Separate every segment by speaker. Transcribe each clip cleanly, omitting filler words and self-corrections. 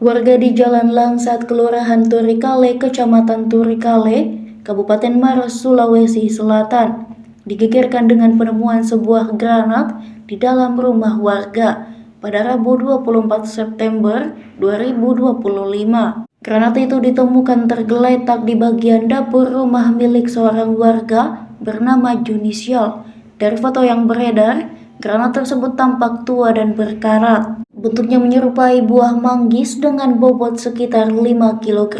Speaker 1: Warga di Jalan Langsat, Kelurahan Turikale, Kecamatan Turikale, Kabupaten Maros, Sulawesi Selatan, digegerkan dengan penemuan sebuah granat di dalam rumah warga pada Rabu 24 September 2025. Granat itu ditemukan tergeletak di bagian dapur rumah milik seorang warga bernama Junisial. Dari foto yang beredar, granat tersebut tampak tua dan berkarat. Bentuknya menyerupai buah manggis dengan bobot sekitar 5 kg.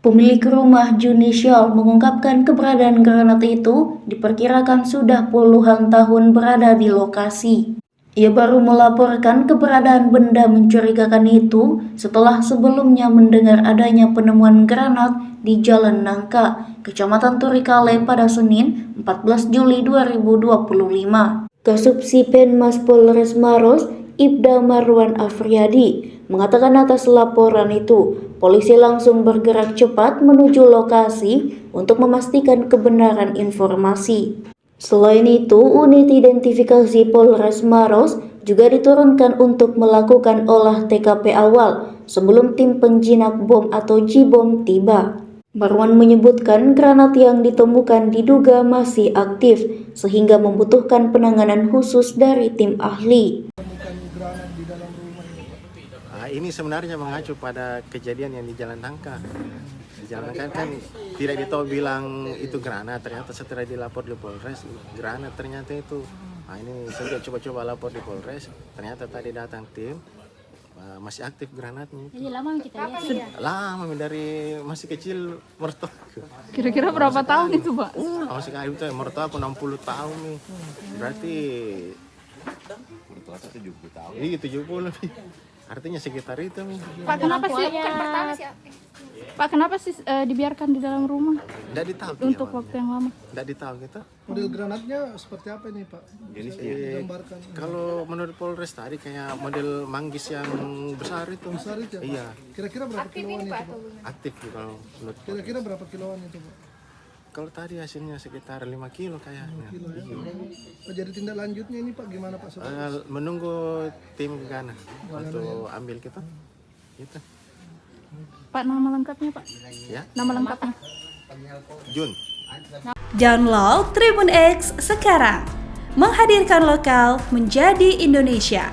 Speaker 1: Pemilik rumah Junisial mengungkapkan keberadaan granat itu diperkirakan sudah puluhan tahun berada di lokasi. Ia baru melaporkan keberadaan benda mencurigakan itu setelah sebelumnya mendengar adanya penemuan granat di Jalan Nangka, Kecamatan Turikale pada Senin 14 Juli 2025. Kasubsi Penmas Polres Maros, Ibda Marwan Afriyadi, mengatakan atas laporan itu, polisi langsung bergerak cepat menuju lokasi untuk memastikan kebenaran informasi. Selain itu, unit identifikasi Polres Maros juga diturunkan untuk melakukan olah TKP awal sebelum tim penjinak bom atau J-bom tiba. Marwan menyebutkan granat yang ditemukan diduga masih aktif sehingga membutuhkan penanganan khusus dari tim ahli.
Speaker 2: Ini sebenarnya mengacu pada kejadian yang di Jalan Nangka. Di Jalan Nangka kan tidak ditahu bilang itu granat, ternyata setelah dilapor di Polres, granat ternyata itu. Nah, ini saya coba-coba lapor di Polres, ternyata tadi datang tim, masih aktif granatnya.
Speaker 3: Jadi lama kita lihat?
Speaker 2: Lama dari masih kecil mertua.
Speaker 4: Kira-kira berapa tahun itu, Pak?
Speaker 2: Masih kayak itu mertua aku 60 tahun nih. Berarti mertua 70 tahun. Iya 70 lebih. Artinya sekitar itu nih.
Speaker 4: Pak, kenapa sih dibiarkan di dalam rumah?
Speaker 2: Tidak ditahu
Speaker 4: Untuk waktu yang lama.
Speaker 2: Tidak ditahu kita.
Speaker 5: Model granatnya seperti apa ini, Pak? Digambarkan.
Speaker 2: Kalau menurut Polres tadi kayak model manggis yang besar itu.
Speaker 5: Besar itu ya, Pak?
Speaker 2: Iya.
Speaker 5: Kira-kira berapa kiloan itu, Pak?
Speaker 2: Aktif kalau menurut.
Speaker 5: Kira-kira berapa kiloan itu, Pak?
Speaker 2: Kalau tadi hasilnya sekitar 5 kilo kayaknya.
Speaker 5: Kilo ya. Jadi tindak lanjutnya ini, Pak, gimana, Pak?
Speaker 2: Menunggu tim Ghana untuk ambil kita. Gitu.
Speaker 4: Pak, nama lengkapnya, Pak?
Speaker 2: Ya.
Speaker 4: Nama lengkapnya?
Speaker 2: Jun.
Speaker 6: Download Tribun X sekarang. Menghadirkan lokal menjadi Indonesia.